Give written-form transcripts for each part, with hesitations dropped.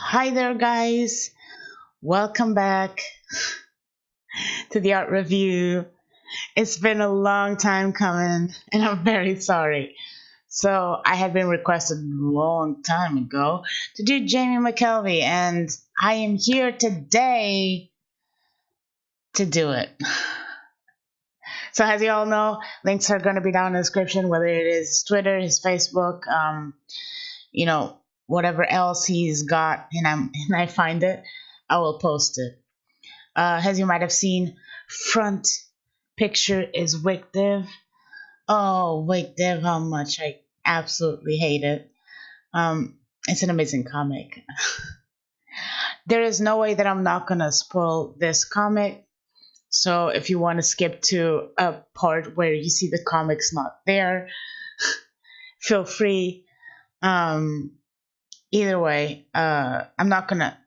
Hi there, guys. Welcome back to the art review. It's been a long time coming, and I'm very sorry. So, I had been requested a long time ago to do Jamie McKelvie, and I am here today to do it. So, as you all know, links are going to be down in the description, whether it is Twitter, his Facebook, you know, whatever else he's got, and I find it, I will post it. As you might have seen, front picture is Wick Div. Oh, Wick Div, how much I absolutely hate it. It's an amazing comic. There is no way that I'm not gonna spoil this comic. So if you want to skip to a part where you see the comic's not there, feel free. Um, Either way, I'm not gonna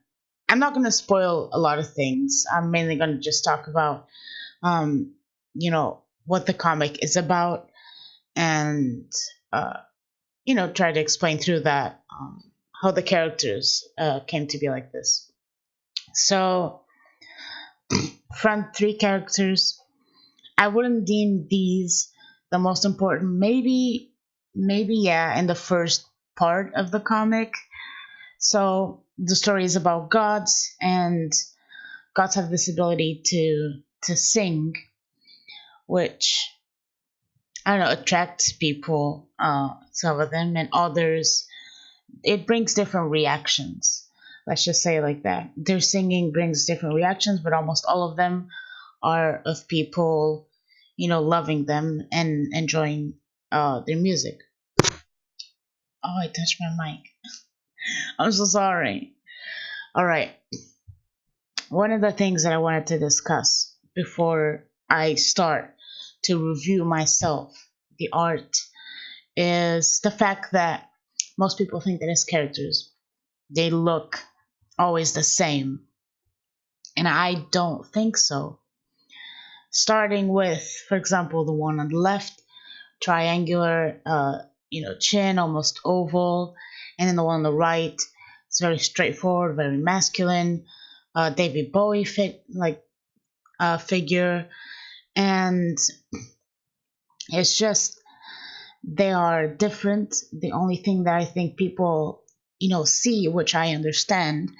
spoil a lot of things. I'm mainly gonna just talk about what the comic is about, and try to explain through that how the characters came to be like this. So, front three characters, I wouldn't deem these the most important. Maybe yeah, in the first part of the comic. So the story is about gods, and gods have this ability to sing, which I don't know, attracts people, some of them, and others, it brings different reactions. Let's just say it like that. Their singing brings different reactions, but almost all of them are of people, loving them and enjoying their music. Oh, I touched my mic. I'm so sorry. All right. One of the things that I wanted to discuss before I start to review myself, the art, is the fact that most people think that as characters, they look always the same. And I don't think so. Starting with, for example, the one on the left, triangular, chin, almost oval. And then the one on the right, it's very straightforward, very masculine. David Bowie figure. And it's just, they are different. The only thing that I think people, see, which I understand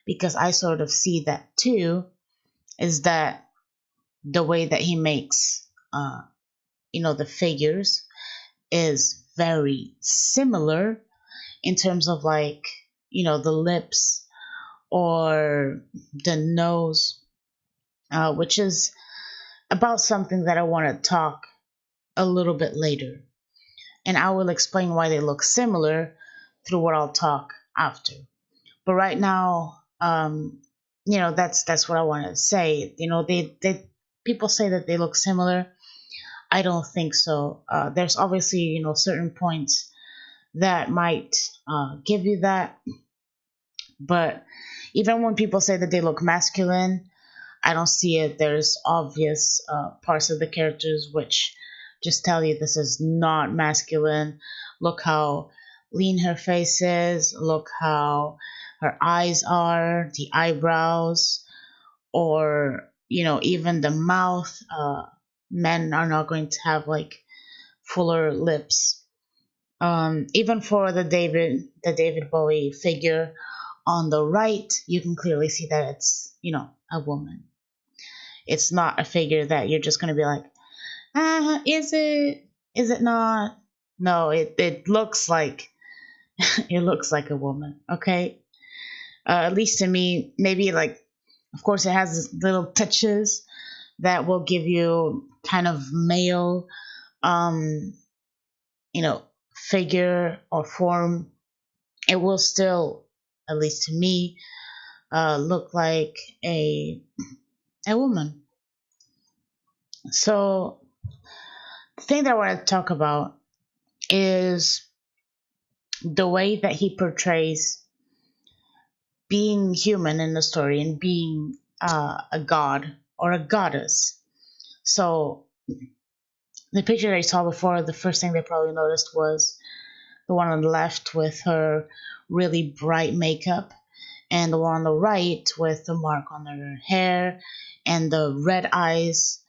because I sort of see that too, is that the way that he makes, the figures is very similar in terms of like, the lips or the nose, which is about something that I want to talk a little bit later. And I will explain why they look similar through what I'll talk after. But right now, that's what I want to say. They people say that they look similar. I don't think so. There's obviously, certain points that might give you that, but even when people say that they look masculine, I don't see it. There's obvious parts of the characters which just tell you this is not masculine. Look how lean her face is. Look how her eyes are, the eyebrows, or even the mouth. Men are not going to have like fuller lips. Even for the David Bowie figure on the right, you can clearly see that it's a woman. It's not a figure that you're just going to be like, is it not? No, it looks like it looks like a woman. Okay, at least to me. Maybe like, of course, it has little touches that will give you kind of male, um, figure or form. It will still, at least to me, look like a woman. So the thing that I want to talk about is the way that he portrays being human in the story and being a god or a goddess. So the picture that I saw before, the first thing they probably noticed was the one on the left with her really bright makeup, and the one on the right with the mark on her hair and the red eyes.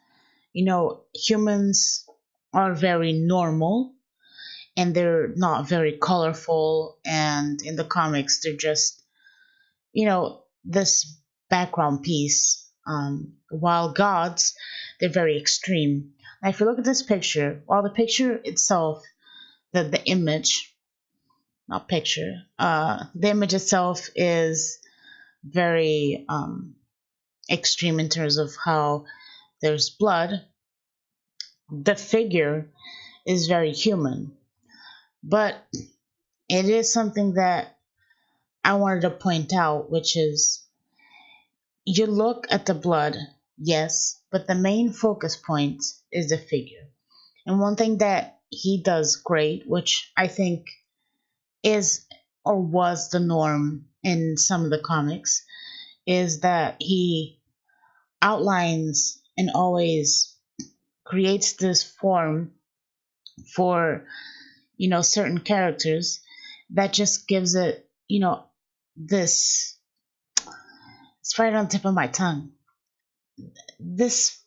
Humans are very normal and they're not very colorful, and in the comics they're just this background piece, while gods, they're very extreme. Now if you look at this picture, while the picture itself, the image, not picture, the image itself is very extreme in terms of how there's blood, the figure is very human. But it is something that I wanted to point out, which is, you look at the blood, yes, but the main focus point is the figure. And one thing that he does great, which I think is or was the norm in some of the comics, is that he outlines and always creates this form for certain characters that just gives it this, it's right on the tip of my tongue, this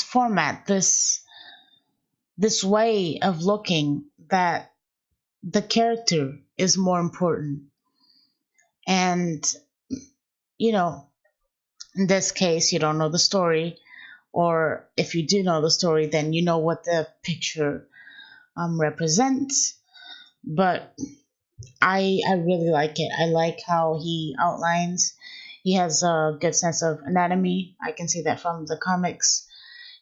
format, this way of looking, that the character is more important. And in this case, you don't know the story, or if you do know the story, then you know what the picture represents. But I really like it. I like how he outlines. He has a good sense of anatomy. I can see that from the comics.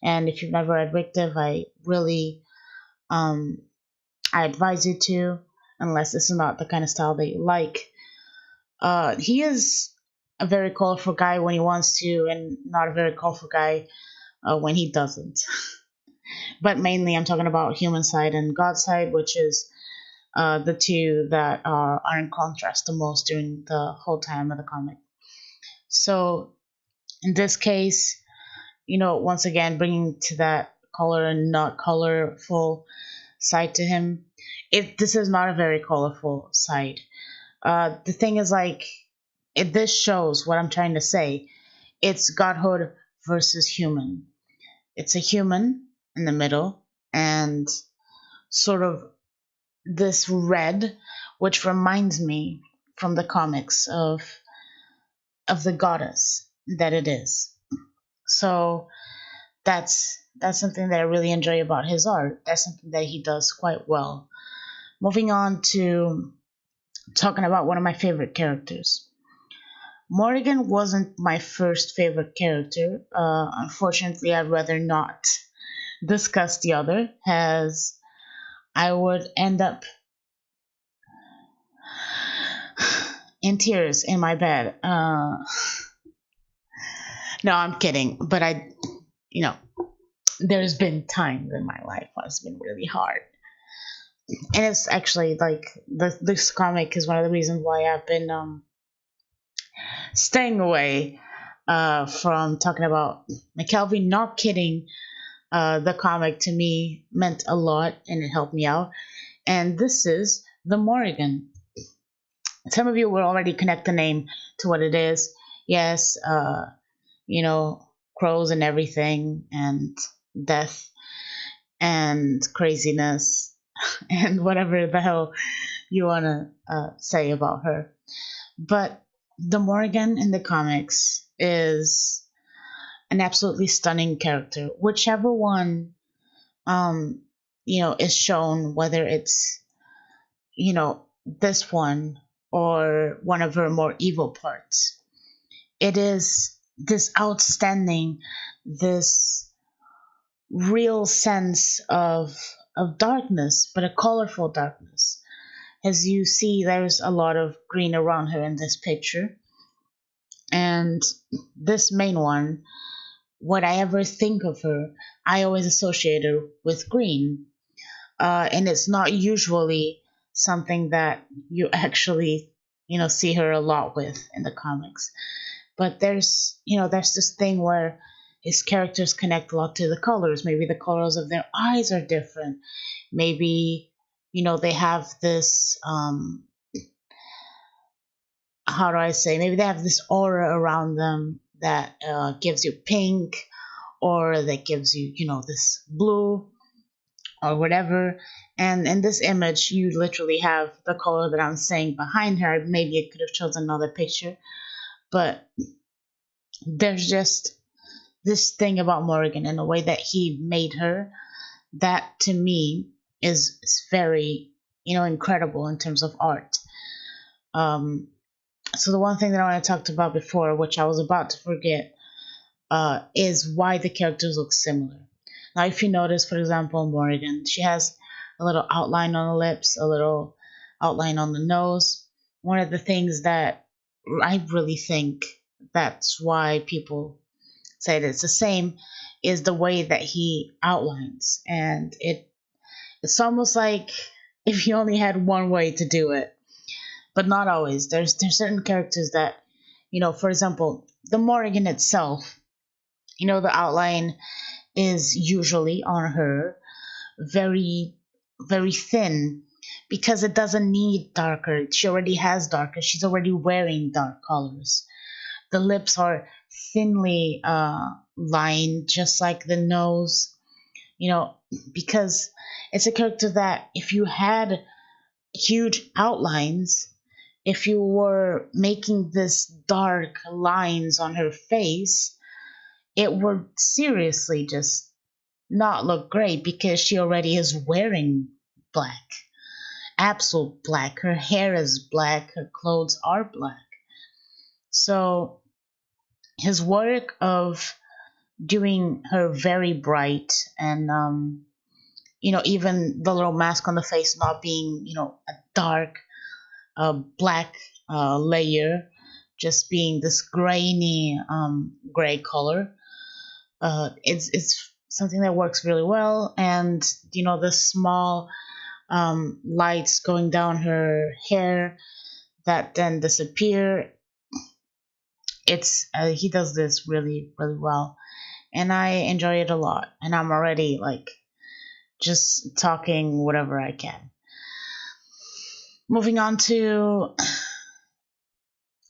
And if you've never read Rictive, I really I advise you to, unless this is not the kind of style that you like. He is a very colorful guy when he wants to, and not a very colorful guy when he doesn't. But mainly I'm talking about human side and God side, which is the two that are in contrast the most during the whole time of the comic. So in this case, once again, bringing to that color and not colorful side to him. This is not a very colorful side. The thing is, this shows what I'm trying to say. It's godhood versus human. It's a human in the middle, and sort of this red, which reminds me from the comics of the goddess that it is. So that's something that I really enjoy about his art. That's something that he does quite well. Moving on to talking about one of my favorite characters. Morrigan wasn't my first favorite character. Unfortunately, I'd rather not discuss the other, as I would end up in tears in my bed. No, I'm kidding. But there's been times in my life when it's been really hard. And it's actually this comic is one of the reasons why I've been staying away from talking about McKelvie. Not kidding. The comic to me meant a lot and it helped me out. And this is the Morrigan. Some of you will already connect the name to what it is. Yes, crows and everything, and death and craziness and whatever the hell you want to say about her. But the Morrigan in the comics is an absolutely stunning character. Whichever one, is shown, whether it's, this one or one of her more evil parts, it is this outstanding, this real sense of darkness, but a colorful darkness. As you see, there's a lot of green around her in this picture. And this main one, what I ever think of her, I always associate her with green. And it's not usually something that you actually, see her a lot with in the comics. But there's this thing where his characters connect a lot to the colors. Maybe the colors of their eyes are different. Maybe, they have this, how do I say, maybe they have this aura around them that gives you pink, or that gives you, this blue or whatever. And in this image, you literally have the color that I'm saying behind her. Maybe I could have chosen another picture, but there's just this thing about Morrigan and the way that he made her that to me is very, incredible in terms of art. So the one thing that I want to talk about before, which I was about to forget, is why the characters look similar. Now, if you notice, for example, Morrigan, she has a little outline on the lips, a little outline on the nose. One of the things that I really think that's why people say that it's the same is the way that he outlines. And it's almost like if you only had one way to do it, but not always. There's certain characters that, for example, the Morrigan itself, the outline is usually on her very, very thin because it doesn't need darker. She already has darker. She's already wearing dark colors. The lips are thinly lined, just like the nose, because it's a character that if you had huge outlines, if you were making this dark lines on her face, it would seriously just not look great because she already is wearing black, absolute black. Her hair is black, her clothes are black. So his work of doing her very bright and even the little mask on the face not being a dark black layer, just being this grainy gray color, it's something that works really well. And the small lights going down her hair that then disappear, it's he does this really, really well, and I enjoy it a lot. And I'm already just talking whatever I can. Moving on to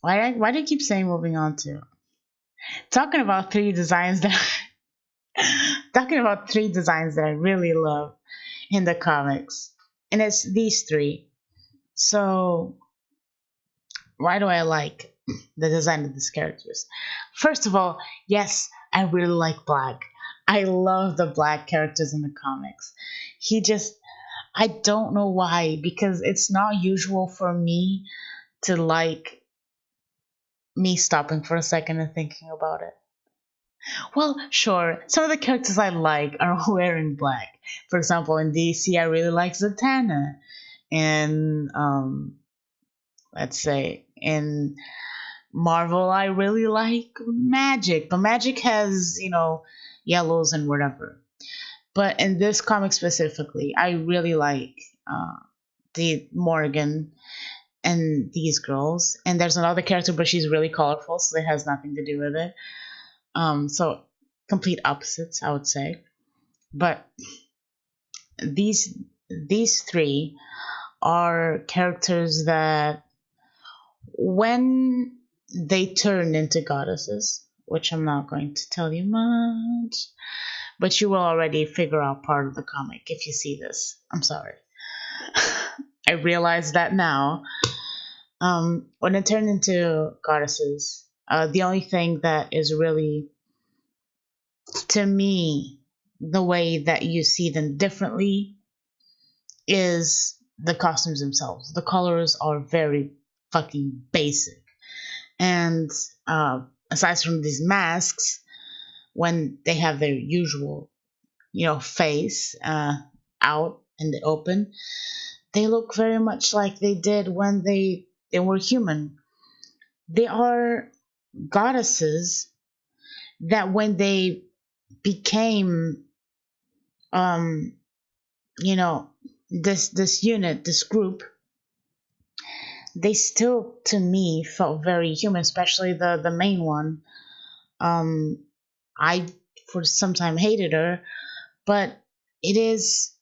why do I keep saying moving on to talking about three designs that I really love in the comics, and it's these three. So why do I like the design of these characters? First of all, yes, I really like black. I love the black characters in the comics. I don't know why, because it's not usual for me to like me stopping for a second and thinking about it. Well, sure, some of the characters I like are wearing black. For example, in DC, I really like Zatanna. And let's say in Marvel, I really like Magic. But Magic has, yellows and whatever. But in this comic specifically, I really like the Morrigan and these girls. And there's another character, but she's really colorful, so it has nothing to do with it. So complete opposites, I would say. But these three are characters that when they turn into goddesses, which I'm not going to tell you much, but you will already figure out part of the comic if you see this. I'm sorry. I realize that now. When they turn into goddesses, the only thing that is really, to me, the way that you see them differently is the costumes themselves. The colors are very fucking basic. And aside from these masks, when they have their usual, face out in the open, they look very much like they did when they were human. They are goddesses that when they became this unit, this group, they still to me felt very human, especially the main one. I for some time hated her, but it is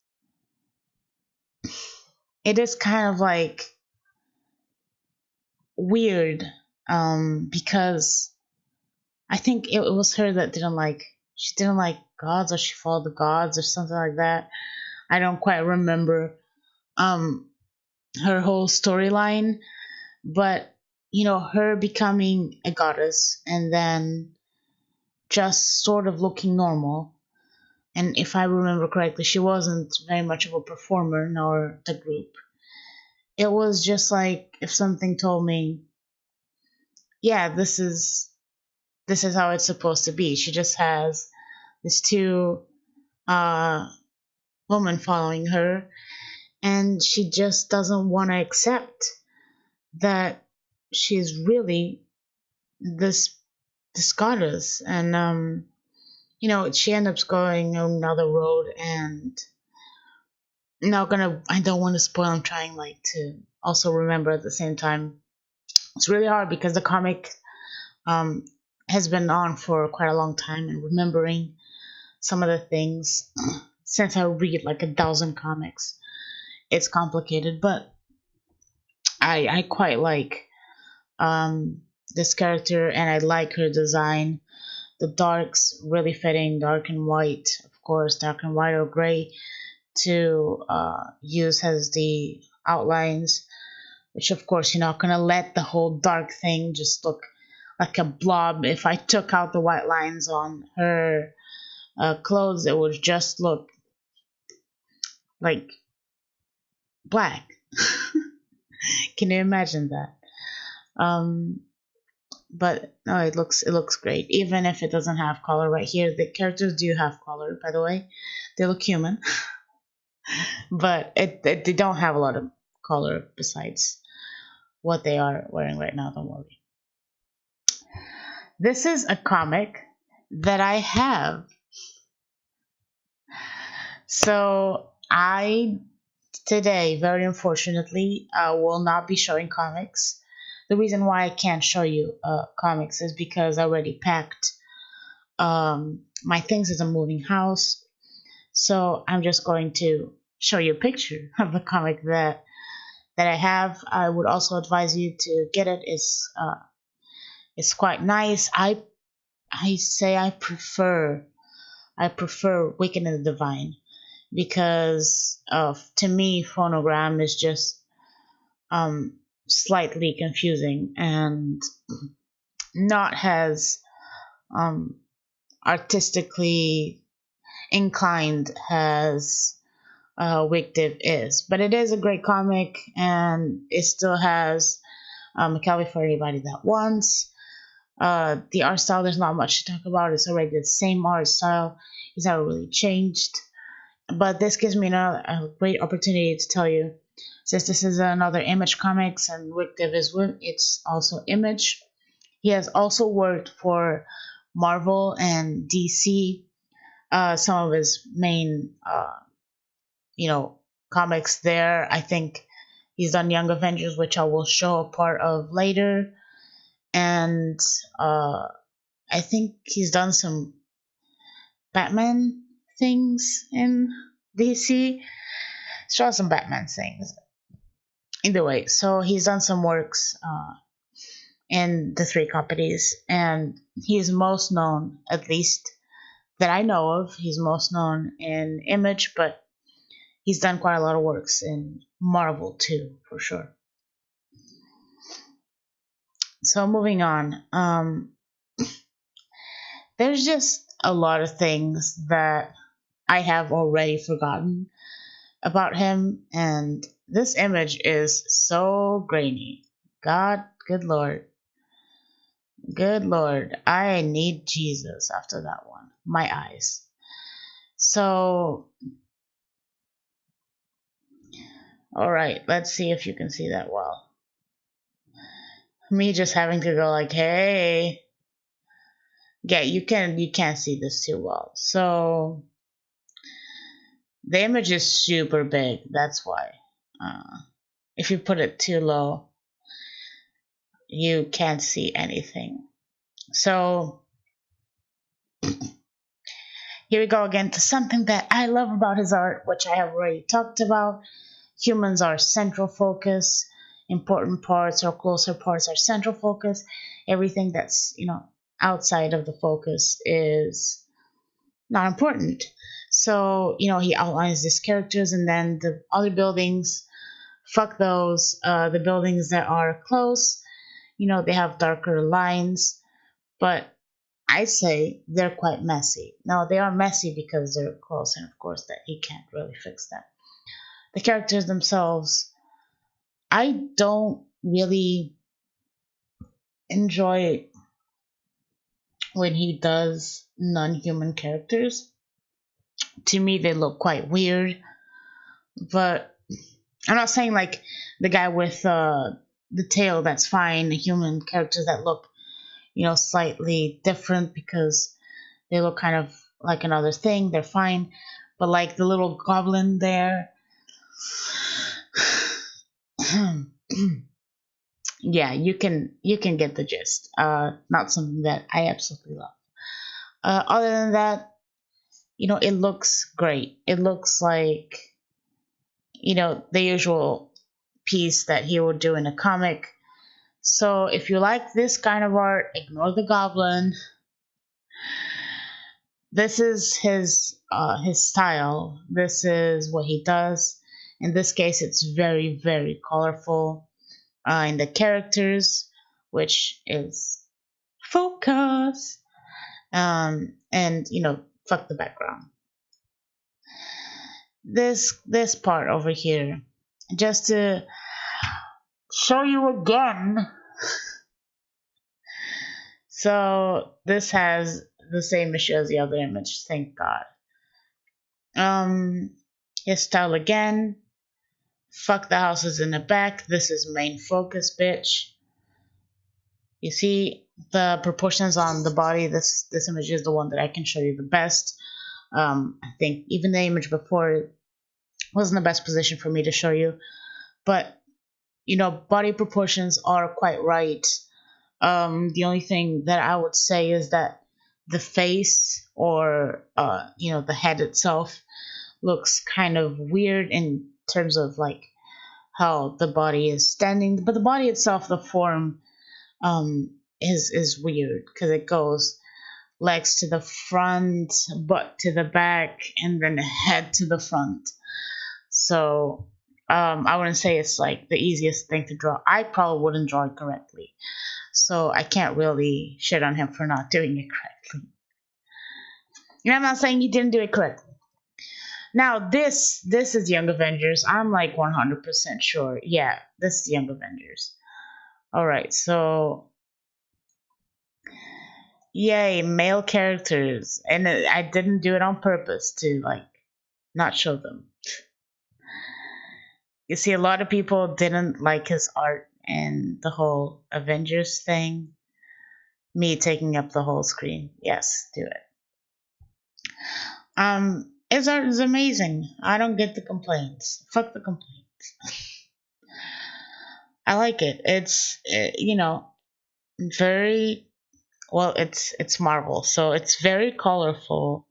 kind of weird because I think it was her that she didn't like gods, or she followed the gods or something like that. I don't quite remember um, her whole storyline, but her becoming a goddess and then just sort of looking normal. And if I remember correctly, she wasn't very much of a performer, nor the group. It was just like if something told me, yeah, this is how it's supposed to be. She just has these two uh women following her, and she just doesn't want to accept that she's really this goddess. And she ends up going another road. And I don't want to spoil. I'm trying to also remember at the same time. It's really hard because the comic um has been on for quite a long time, and remembering some of the things since I read like 1,000 comics, it's complicated. But I quite like this character, and I like her design. The darks really fitting, dark and white, of course, dark and white or gray to use as the outlines, which of course you're not gonna let the whole dark thing just look like a blob. If I took out the white lines on her clothes, it would just look like black. Can you imagine that? Um, but no, it looks great, even if it doesn't have color right here. The characters do have color, by the way. They look human, but they don't have a lot of color besides what they are wearing right now. Don't worry. This is a comic that I have. So I today, very unfortunately, will not be showing comics. The reason why I can't show you comics is because I already packed my things as a moving house. So I'm just going to show you a picture of the comic that I have. I would also advise you to get it. It's quite nice. I say I prefer Wicked and the Divine, because of to me phonogram is just slightly confusing and not as um, artistically inclined as Wicked is. But it is a great comic, and it still has McKelvie for anybody that wants. The art style, there's not much to talk about. It's already the same art style. It's not really changed. But this gives me a great opportunity to tell you, since this is another Image Comics and Wicked is it's also Image. He has also worked for Marvel and DC. Some of his main, comics there. I think he's done Young Avengers, which I will show a part of later, and I think he's done some Batman things in DC. Show some Batman things. Either way, so he's done some works in the three companies, and he's most known, at least that I know of, he's most known in Image, but he's done quite a lot of works in Marvel too, for sure. So moving on, there's just a lot of things that I have already forgotten about him, and this image is so grainy. God, good Lord. Good Lord. I need Jesus after that one. My eyes. So, all right, let's see if you can see that well. Me just having to go like, hey. Yeah, you can't see this too well. So, the image is super big. That's why. If you put it too low, you can't see anything. So, here we go again to something that I love about his art, which I have already talked about. Humans are central focus. important parts or closer parts are central focus. Everything that's, outside of the focus is not important. So, he outlines these characters, and then the other buildings, fuck those. The buildings that are close, they have darker lines, but I say they're quite messy. Now, they are messy because they're close, and of course that he can't really fix them. The characters themselves, I don't really enjoy when he does non-human characters. To me, they look quite weird, but I'm not saying like the guy with the tail, that's fine. The human characters that look, slightly different because they look kind of like another thing, they're fine. But like the little goblin there, yeah, you can get the gist. Not something that I absolutely love. Other than that, it looks great. It looks like, the usual piece that he would do in a comic. So if you like this kind of art, ignore the goblin. This is his style. This is what he does. In this case, it's very, very colorful in the characters, which is focus. And fuck the background. This part over here, just to show you again. So this has the same issue as the other image, thank God. His style again. Fuck the houses in the back. This is main focus, bitch. You see the proportions on the body. This image is the one that I can show you the best. I think even the image before wasn't the best position for me to show you, but body proportions are quite right. The only thing that I would say is that the face, or the head itself, looks kind of weird in terms of like how the body is standing, but the body itself, the form, is weird because it goes legs to the front, butt to the back, and then head to the front. So I wouldn't say it's like the easiest thing to draw. I probably wouldn't draw it correctly, so I can't really shit on him for not doing it correctly. I'm not saying he didn't do it correctly. Now this is Young Avengers. I'm like 100% sure. Yeah, this is Young Avengers. All right, so yay, male characters, and I didn't do it on purpose to like not show them. You see, a lot of people didn't like his art and the whole Avengers thing. Me taking up the whole screen. Yes, do it. His art is amazing. I don't get the complaints. Fuck the complaints. I like it. It's very well. It's Marvel, so it's very colorful,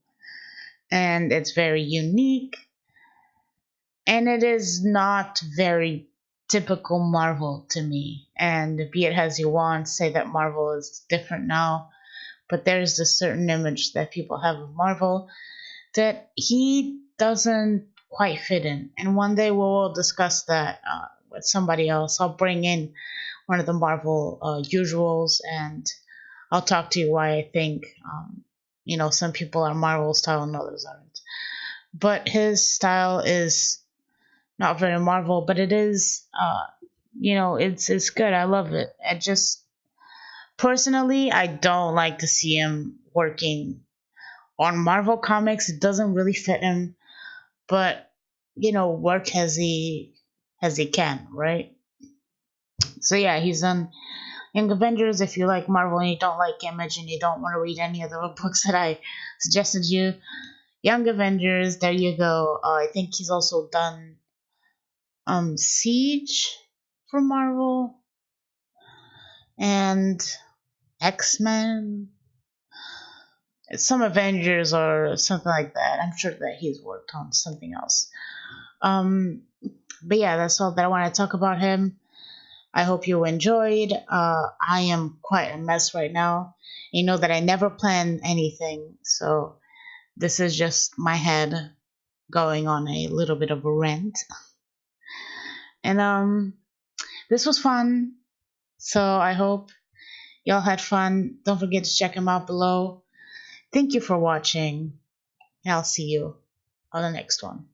and it's very unique, and it is not very typical Marvel to me. And be it as you want, say that Marvel is different now, but there's a certain image that people have of Marvel that he doesn't quite fit in. And one day we'll discuss that with somebody else. I'll bring in one of the Marvel usuals, and I'll talk to you why I think, some people are Marvel style and others aren't. But his style is not very Marvel, but it is, it's good. I love it. I just, personally, I don't like to see him working on Marvel Comics. It doesn't really fit him, but work as he can, right? So yeah, he's on Young Avengers. If you like Marvel and you don't like Image and you don't want to read any of the books that I suggested you, Young Avengers, there you go. I think he's also done Siege for Marvel and X-Men, some Avengers or something like that. I'm sure that he's worked on something else. But yeah, that's all that I want to talk about him. I hope you enjoyed. I am quite a mess right now. You know that I never plan anything, so this is just my head going on a little bit of a rant. And this was fun. So I hope y'all had fun. Don't forget to check them out below. Thank you for watching. I'll see you on the next one.